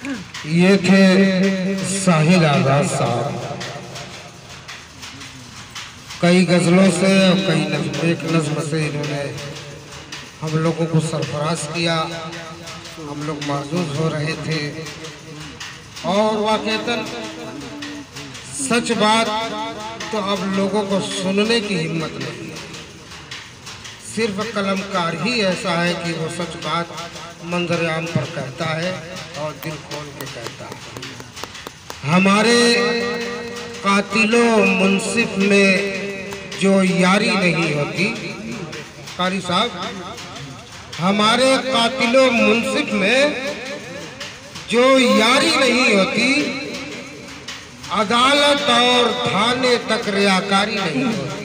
ये थे साहिल आजाद साहब। कई गजलों से और कई एक नज्म से इन्होंने हम लोगों को सरफराज किया। हम लोग महसूस हो रहे थे और वाकईतन सच बात तो अब लोगों को सुनने की हिम्मत नहीं है। सिर्फ कलमकार ही ऐसा है कि वो सच बात मंजर आम पर कहता है और दिल खोल के कहता है। हमारे कातिलों मुंसिफ में जो यारी नहीं होती, कारी साहब, हमारे कातिलों मुंसिफ में जो यारी नहीं होती, अदालत और थाने तक रियाकारी नहीं होती।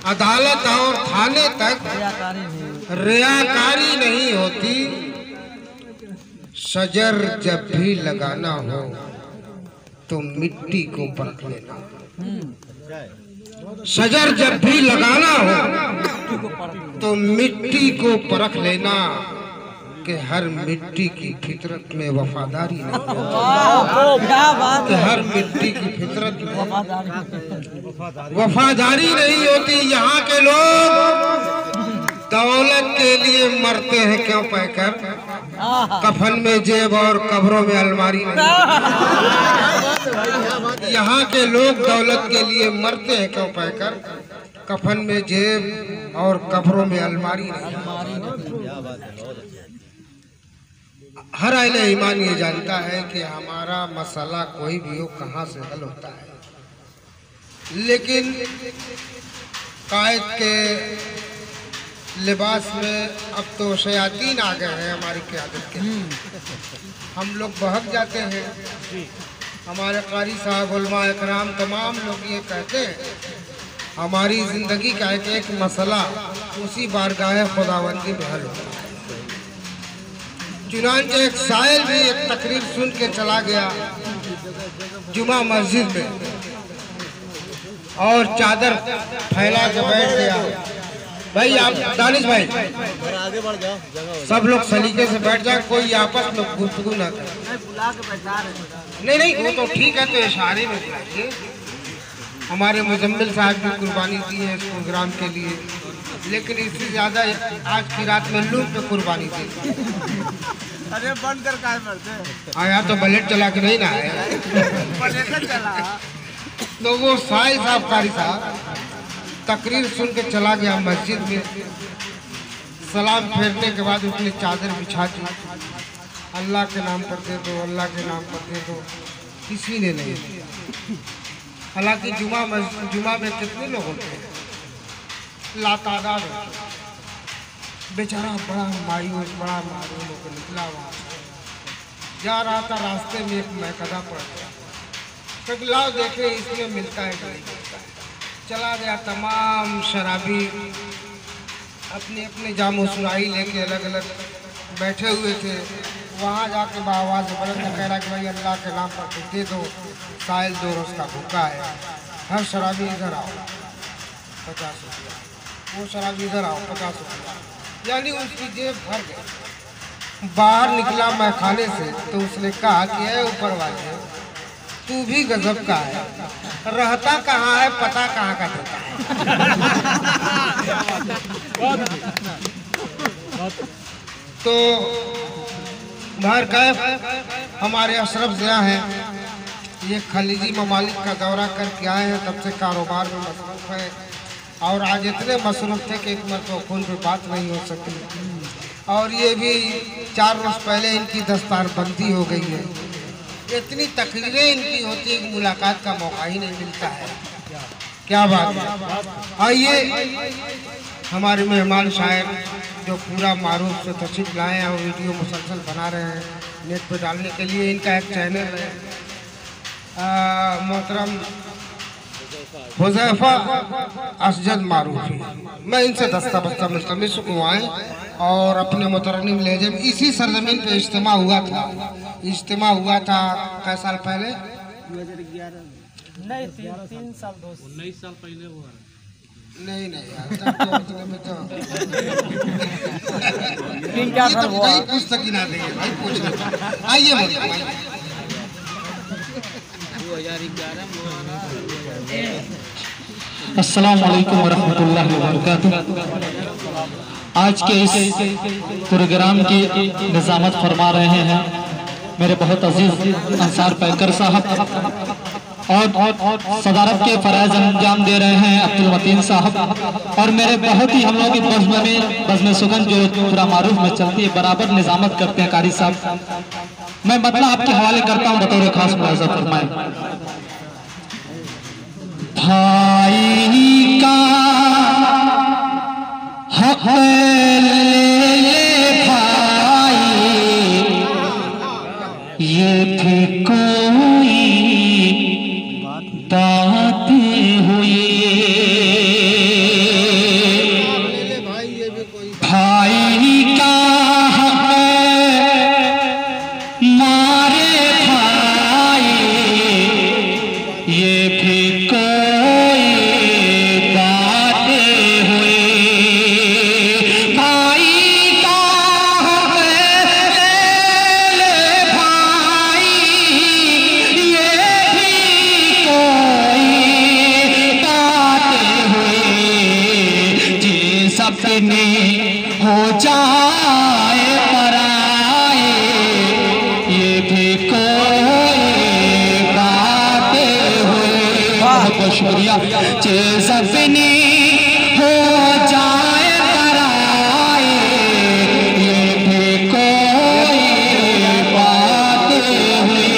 अदालत और थाने तक रियाकारी नहीं होती। शजर जब भी लगाना हो तो मिट्टी को परख लेना। शजर जब भी लगाना हो तो मिट्टी को परख लेना कि हर मिट्टी की फितरत में वफादारी नहीं होती। कि हर मिट्टी की फितरत में वफादारी नहीं होती। यहाँ के लोग दौलत के लिए मरते हैं क्यों पैकर, कफन में जेब और कब्रों में अलमारी नहीं। यहाँ के लोग दौलत के लिए मरते हैं क्यों पैकर, कफन में जेब और कब्रों में अलमारी नहीं। हर अहले ईमान ये जानता है कि हमारा मसला कोई भी हो कहाँ से हल होता है, लेकिन कायद के लिबास में अब तो शयातीन आ गए हैं हमारी क़यादत के। हम लोग बहक जाते हैं। हमारे कारी साहब, उलमा इकराम, तमाम लोग ये कहते हैं हमारी ज़िंदगी का एक मसला उसी बारगाह खुदावंदी में हल होता है। चुनांचे एक साहिल भी एक तकरीर सुन के चला गया जुमा मस्जिद में और चादर फैला के बैठ गया। भाई आप दानिश भाई आगे बढ़ जाओ, सब लोग सलीके से बैठ जाए, कोई आपस में गुफ्तगू ना करे। नहीं वो तो ठीक है, तो इशारे में बुलाइए। हमारे मुजम्मिल साहब की कुर्बानी दी है इस प्रोग्राम के लिए, लेकिन इससे ज्यादा आज की रात में लूप पे कुर्बानी दी। अरे बंद कर काय मरते आया तो बलेट चला के नहीं ना आया। चला तो वो साहिल साहब, कारी साहब, तकरीर सुन के चला गया मस्जिद में। सलाम फेरने के बाद उसने चादर बिछा दी। अल्लाह के नाम पर दे दो, अल्लाह के नाम पर दे दो, किसी ने नहीं दिया। हालांकि जुमा में कितने लोग होते हैं, लातादाद। बेचारा बड़ा मायूस, बड़ा मारूम होकर निकला। वहाँ जा रहा था, रास्ते में एक मैकदा पड़ गया। तो लाओ देखे इसमें मिलता है कि नहीं मिलता है। चला गया। तमाम शराबी अपने अपने जामो सुराही लेके अलग अलग बैठे हुए थे। वहाँ जाके आवाज़ बुलंद कह रहा कि भाई अल्लाह के नाम पर कुछ दे दो, साहिल 2 रोज़ का भूखा है। हर शराबी इधर आओ, 50 रुपया। वो शराबी इधर आओ, 50 रुपया। यानी उसकी जेब भर गई। बाहर निकला मैखाने से तो उसने कहा कि ऐ ऊपर वाले, तू भी गजब का है, रहता कहाँ है, पता कहाँ का देता है। तो बाहर कैफ हमारे अशरफ ज़िया हैं, ये खलीजी ममालिक का दौरा करके आए हैं, तब से कारोबार में मसरूफ़ है और आज इतने मसरूफ़ थे कि एक मरतबा फ़ोन पे बात नहीं हो सकी। और ये भी 4 रोज़ पहले इनकी दस्तारबंदी हो गई है। इतनी तकरीरें इनकी होती है, मुलाकात का मौका ही नहीं मिलता है। क्या बात है। आइए हमारे मेहमान शायर जो पूरा मारूफ से तशरीफ लाए हैं और वीडियो मुसलसल बना रहे हैं नेट पर डालने के लिए। इनका एक चैनल है, मोहतरम हुज़ैफा असजद मारूफी। मैं इनसे दस्ता बस्ता मुस्तमिस हूँ आए और अपने मुतरन्निम लहजे में इसी सरजमीन पे इज्तिमा हुआ था। इज्तिमा हुआ था कई साल पहले, 2011 नहीं 3 साल 19 साल पहले हुआ। नहीं नहीं यार, तब तो उतने में तो क्या ये तो भाई पुस्तक ही ना देंगे भाई, पूछ लो। आइए बोलिए भाई। 2011 अस्सलाम वालेकुम वरहमतुल्लाहि वबरकातुह। आज के इस प्रोग्राम की निज़ामत फरमा रहे हैं मेरे बहुत अजीज अंसार पैकर साहब, और सदारत के फराइज अंजाम दे रहे हैं अब्दुल मतीन साहब, और मेरे बहुत ही हम लोग की बज़्म सुगन जो पूरा मारूफ में चलती है बराबर निज़ामत करते हैं कारी साहब। मैं मतलब आपके हवाले करता हूँ बतौर खास मुआवजा फरमाएं। भाई का हक ले भाई, ये भी कोई बात हुई। भाई का हक मारे भाई, ये भी कोई बात हुई। भाई का हक ले भाई, ये भी कोई बात हुई। जी सपने हो जाए पराए, ये भी कोई बात हुई। बहुत बहुत शुक्रिया। जे सपने हो जाए पराए, ये भी कोई बात हुई।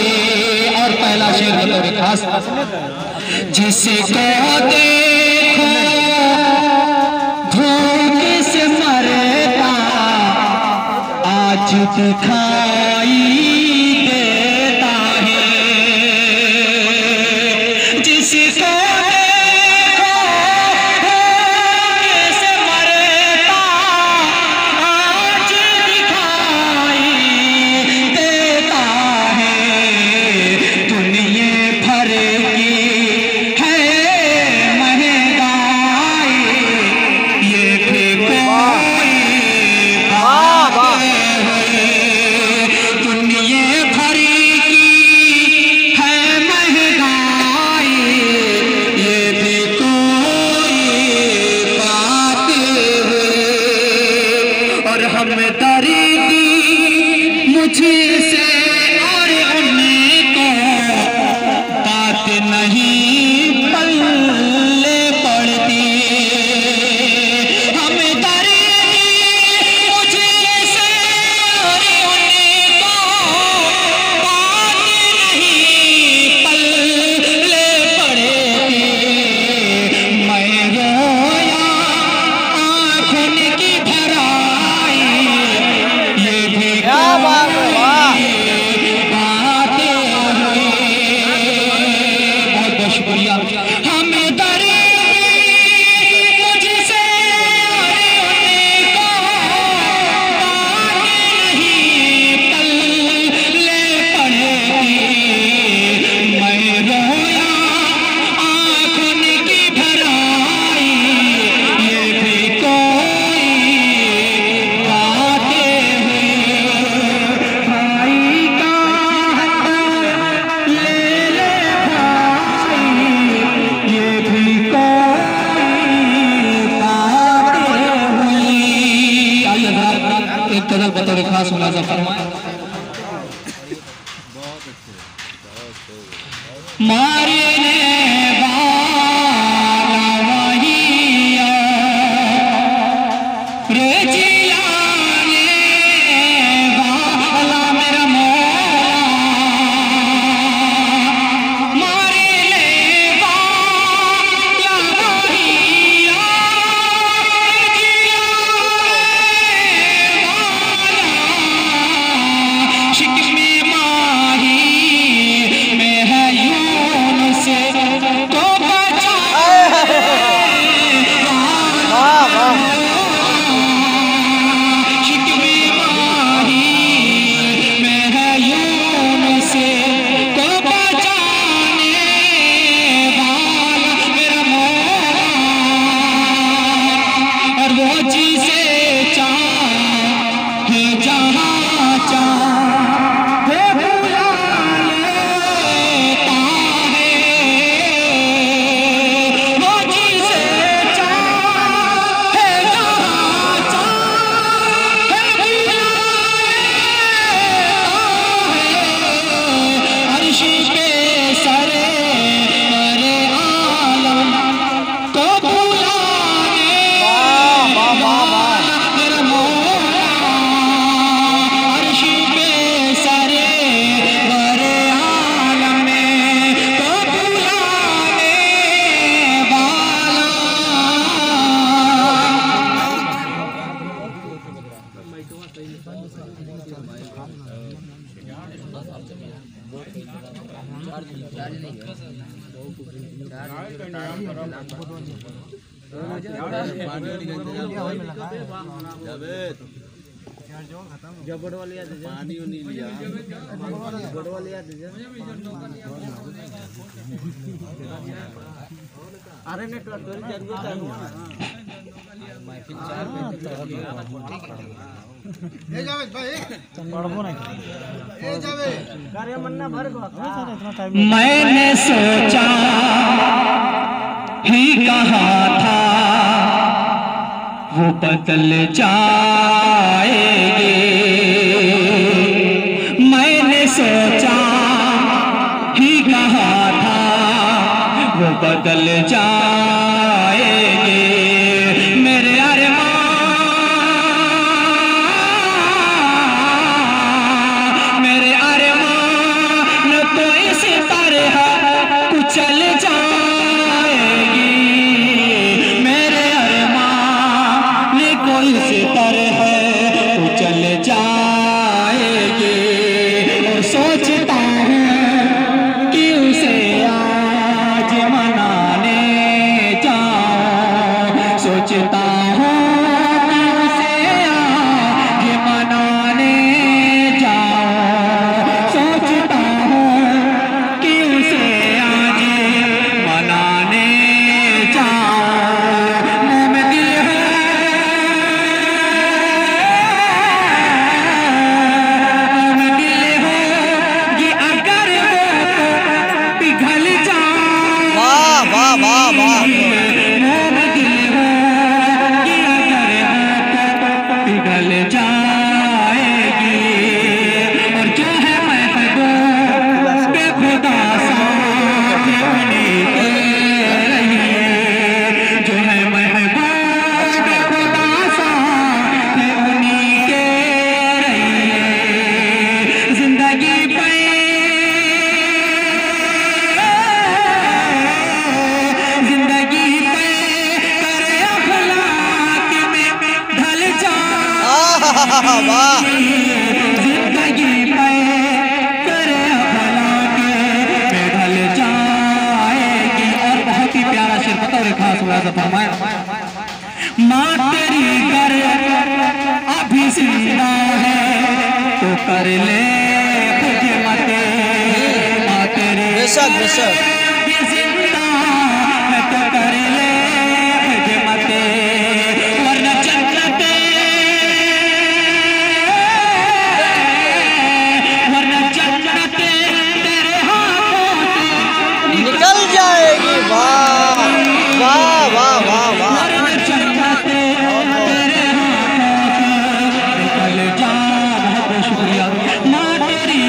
और पहला शेर बतौर खास, जिसको देखो भूख से मरता आज दिखाई देता है। जिसको देखो भूख से मरता आज दिखाई देता है। दुनिया भर की है महंगाई, ये भी कोई बात है। दुनिया भर की है महंगाई, ये भी कोई बात है। और हम दर्दी मुझसे और उनको बात नहीं पल्ले पड़ती। हम दर्दी मुझसे और उनको बात नहीं पल्ले पड़ती। मैं रोया आँखों की भराई, ये भी क्या बात है, वाह। बातें हुई। बहुत बहुत शुक्रिया। हम दर्दी मुझसे और उनको बात नहीं पल्ले पड़ती। मैं रोया आँखों की भराई, ये भी कोई बातें हुई। भाई का हक ले भाई, ये भी कोई बातें हुई। आइए जरा एक गजल बतौर खास मुलाजा फरमाएं। मारने वाला वही रे, जिलाने वाला मेरा मौला। मारने वाला वही, जिलाने वाला। शिक में माही में है यूनुस से अरे नेटवर्क जरूरत ए जावेद भाई ए जावेद कार्य मन्ना भर गो मैंने सोचा ही कहा था वो बदल जाएंगे। मैंने सोचा ही कहा था वो बदल जाएंगे। मेरे अरमान तो इस तरह कुचल जाएगी। मेरे अरमान को इस तरह कुचल जाएगी। और सोचता हूँ कि उसे आज मनाने जाऊं। सोचता हूँ कि उसे आज मनाने जाऊं। सोचता हूँ कि उसे आज मनाने जाऊं। मुँह में दिल है, मुँह में दिल है कि अगर वो पिघल जाए। वाह वाह वाह वाह पिघल जाएगी। और जो है महबूब बेखुदा साथ उन्हीं के रहिए। जो है महबूब बेखुदा साथ उन्हीं के रहिए। जिंदगी पे जिंदगी पे करे अखलाक में ढल जा। वाह जिंदगी पे करे अखलाक में ढल जाएगी। और बहुत ही प्यारा शेर बतौर खास हुआ था फरमाया, माँ तेरी कर अभी जिंदा है तो कर ले खिदमते। माँ तेरी बेशक बेशक अभी जिंदा है तो कर ले खिदमते। वरना जन्नते तेरे हाथों से निकल जाएगी। वाह वाह वाह वाह वाह वरना जन्नते तेरे हाथों से निकल जा। बहुत बहुत शुक्रिया। माँ तेरी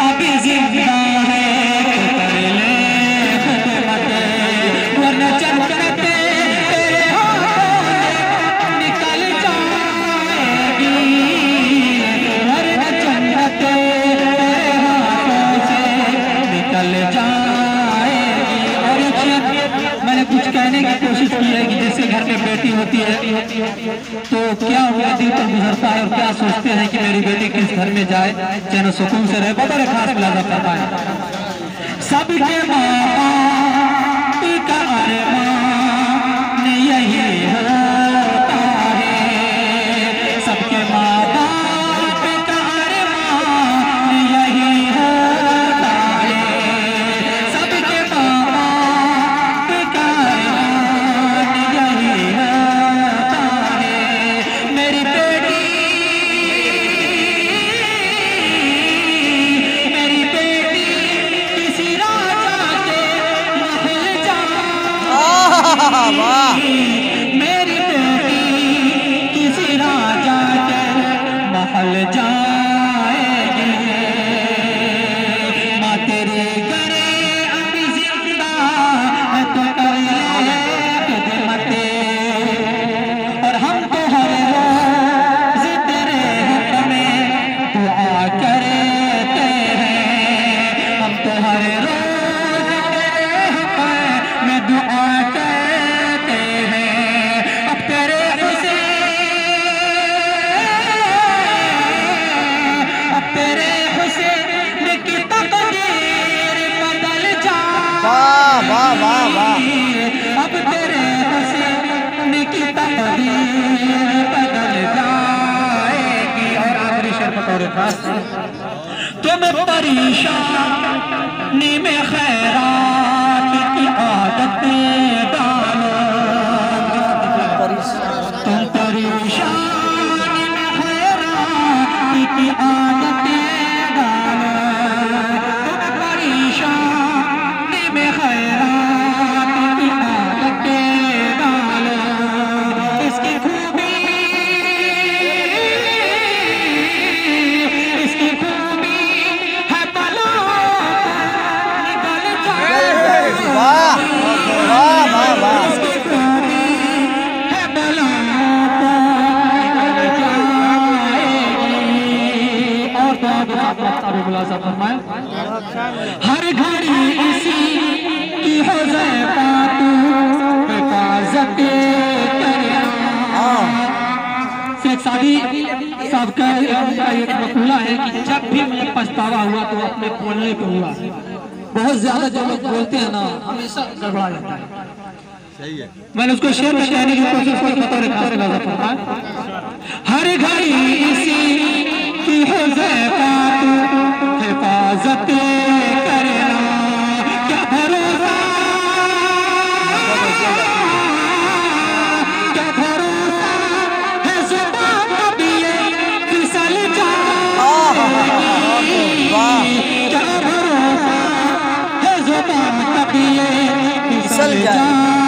अभी जिंदा है तो कर ले खिदमते। वरना जन्नते तेरे हाथों से निकल जाएगी। वरना जन्नते निकल जाएगी। और एक शेर मैंने कुछ कहने की कोशिश की है कि जैसे घर में बेटी होती है तो क्या उनका दिल पर गुजरता है और क्या सोचते हैं कि मेरी बेटी किस घर में जाए चैन सुकून से रहे। बड़े खास मुलाजा फरमाए, सबके माँ बाप का अरमान यही होता है। सबके माँ बाप का अरमान यही होता है। सबके माँ बाप का अरमान यही होता है। मेरी बेटी किसी राजा के महल जाए। रिक्वेस्ट है, तुम परेशानी में खैरात की आदत डालो, तुम परेशानी में खैरात की आदत डालो, तुम परेशानी में खैरात की आदत डालो, इसकी खूबी है बला निकल जाए, वाह वाह वाह वाह। इसकी खूबी है बला निकल जाएगी। और तो आगे आप मुलाजा फरमाएं, हर घड़ी इसी की हो जाए पातू हिफाजत करना। शेख सादी साहब का एक मकूला है कि जब भी मुझे पछतावा हुआ तो अपने बोलने पे हुआ। बहुत ज्यादा जो लोग बोलते हैं ना हमेशा गड़बड़ा जाता है। सही है। मैंने उसको शेर में कहने की कोशिश की, बतौर खास लगा फरमाया, हर घड़ी इसी की हो जाए पातू हिफाजत करना, क्या भरोसा क्या भरोसा है ज़ुबान कभी ये फिसल जाएगी, क्या भरोसा है ज़ुबान कभी ये फिसल जाएगी।